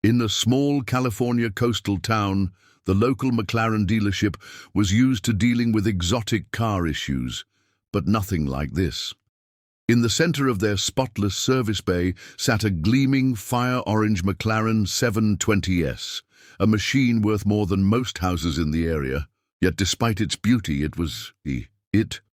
In a small California coastal town, the local McLaren dealership was used to dealing with exotic car issues, but nothing like this. In the center of their spotless service bay sat a gleaming fire-orange McLaren 720S, a machine worth more than most houses in the area. Yet despite its beauty, it was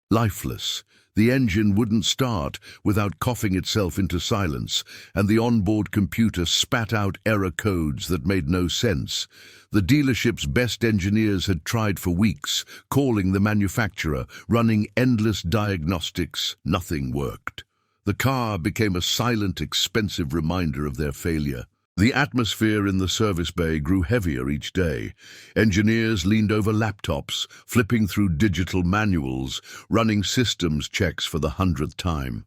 lifeless. The engine wouldn't start without coughing itself into silence, and the onboard computer spat out error codes that made no sense. The dealership's best engineers had tried for weeks, calling the manufacturer, running endless diagnostics. Nothing worked. The car became a silent, expensive reminder of their failure. The atmosphere in the service bay grew heavier each day. Engineers leaned over laptops, flipping through digital manuals, running systems checks for the 100th time.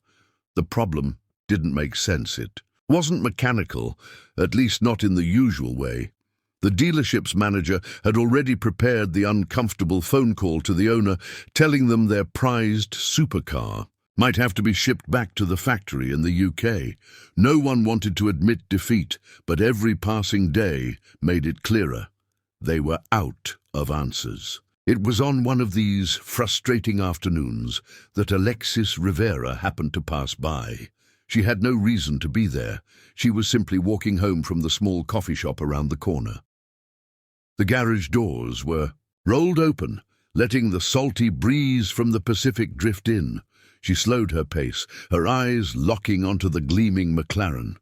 The problem didn't make sense. It wasn't mechanical, at least not in the usual way. The dealership's manager had already prepared the uncomfortable phone call to the owner, telling them their prized supercar might have to be shipped back to the factory in the UK. No one wanted to admit defeat, but every passing day made it clearer. They were out of answers. It was on one of these frustrating afternoons that Alexis Rivera happened to pass by. She had no reason to be there. She was simply walking home from the small coffee shop around the corner. The garage doors were rolled open, letting the salty breeze from the Pacific drift in. She slowed her pace, her eyes locking onto the gleaming McLaren.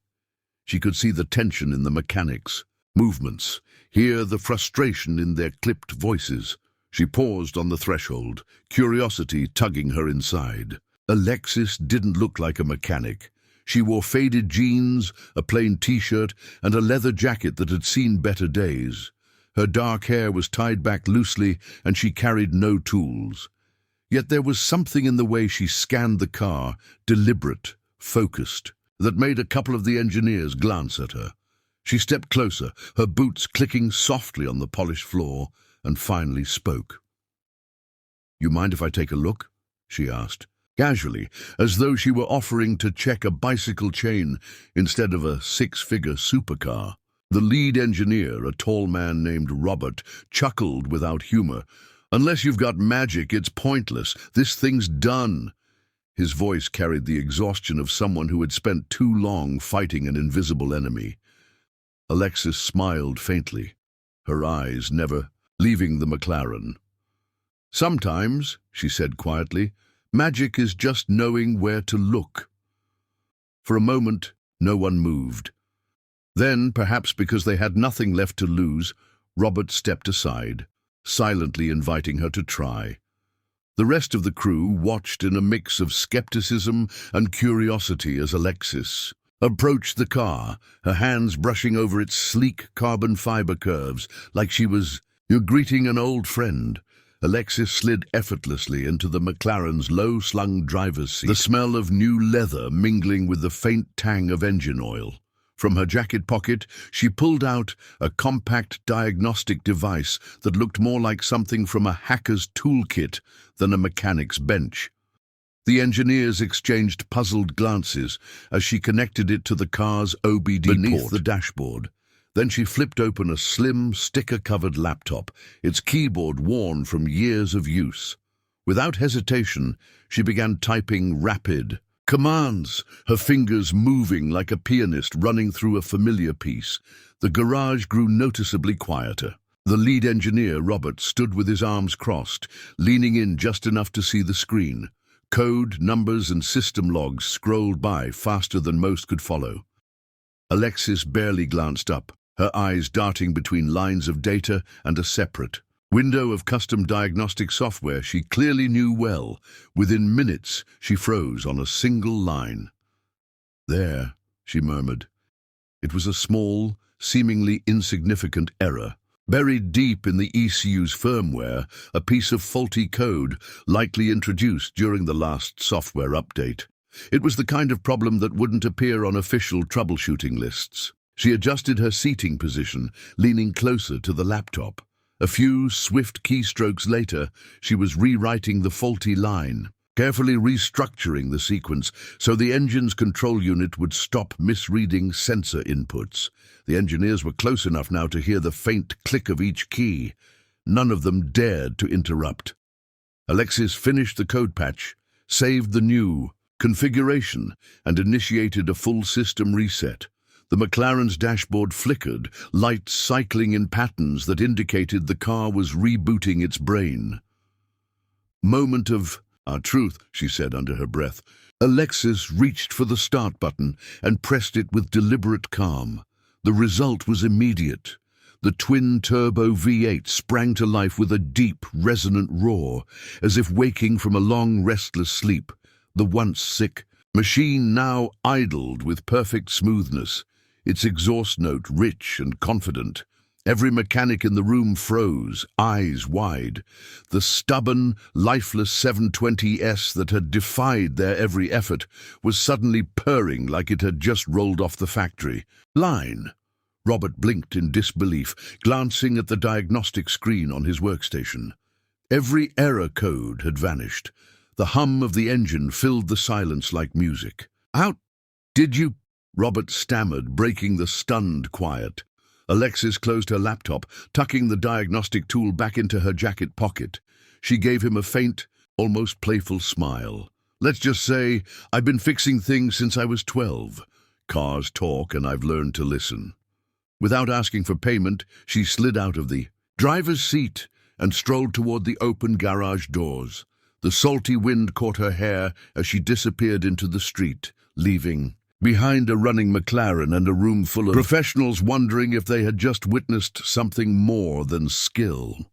She could see the tension in the mechanics' movements, hear the frustration in their clipped voices. She paused on the threshold, curiosity tugging her inside. Alexis didn't look like a mechanic. She wore faded jeans, a plain t-shirt, and a leather jacket that had seen better days. Her dark hair was tied back loosely, and she carried no tools. Yet there was something in the way she scanned the car, deliberate, focused, that made a couple of the engineers glance at her. She stepped closer, her boots clicking softly on the polished floor, and finally spoke. "You mind if I take a look?" she asked, casually, as though she were offering to check a bicycle chain instead of a six-figure supercar. The lead engineer, a tall man named Robert, chuckled without humor. "Unless you've got magic, it's pointless. This thing's done." His voice carried the exhaustion of someone who had spent too long fighting an invisible enemy. Alexis smiled faintly, her eyes never leaving the McLaren. "Sometimes," she said quietly, "magic is just knowing where to look." For a moment, no one moved. Then, perhaps because they had nothing left to lose, Robert stepped aside, silently inviting her to try. The rest of the crew watched in a mix of skepticism and curiosity as Alexis approached the car, her hands brushing over its sleek carbon fiber curves like she was greeting an old friend. Alexis slid effortlessly into the McLaren's low-slung driver's seat, the smell of new leather mingling with the faint tang of engine oil. From her jacket pocket, she pulled out a compact diagnostic device that looked more like something from a hacker's toolkit than a mechanic's bench. The engineers exchanged puzzled glances as she connected it to the car's OBD beneath port. The dashboard. Then she flipped open a slim, sticker-covered laptop, its keyboard worn from years of use. Without hesitation, she began typing rapid commands, her fingers moving like a pianist running through a familiar piece. The garage grew noticeably quieter. The lead engineer, Robert, stood with his arms crossed, leaning in just enough to see the screen. Code, numbers, and system logs scrolled by faster than most could follow. Alexis barely glanced up, her eyes darting between lines of data and a separate window of custom diagnostic software she clearly knew well. Within minutes, she froze on a single line. "There," she murmured. It was a small, seemingly insignificant error. Buried deep in the ECU's firmware, a piece of faulty code likely introduced during the last software update. It was the kind of problem that wouldn't appear on official troubleshooting lists. She adjusted her seating position, leaning closer to the laptop. A few swift keystrokes later, she was rewriting the faulty line. carefully restructuring the sequence so the engine's control unit would stop misreading sensor inputs. The engineers were close enough now to hear the faint click of each key. None of them dared to interrupt. Alexis finished the code patch, saved the new configuration, and initiated a full system reset. The McLaren's dashboard flickered, lights cycling in patterns that indicated the car was rebooting its brain. Moment of truth, she said under her breath. Alexis reached for the start button and pressed it with deliberate calm. The result was immediate. The twin-turbo V8 sprang to life with a deep, resonant roar, as if waking from a long, restless sleep. The once sick machine now idled with perfect smoothness, its exhaust note rich and confident. Every mechanic in the room froze, eyes wide. The stubborn, lifeless 720S that had defied their every effort was suddenly purring like it had just rolled off the factory line. Robert blinked in disbelief, glancing at the diagnostic screen on his workstation. Every error code had vanished. The hum of the engine filled the silence like music. "How did you?" Robert stammered, breaking the stunned quiet. Alexis closed her laptop, tucking the diagnostic tool back into her jacket pocket. She gave him a faint, almost playful smile. "Let's just say, I've been fixing things since I was 12. Cars talk and I've learned to listen." Without asking for payment, she slid out of the driver's seat and strolled toward the open garage doors. The salty wind caught her hair as she disappeared into the street, leaving behind a running McLaren and a room full of professionals wondering if they had just witnessed something more than skill.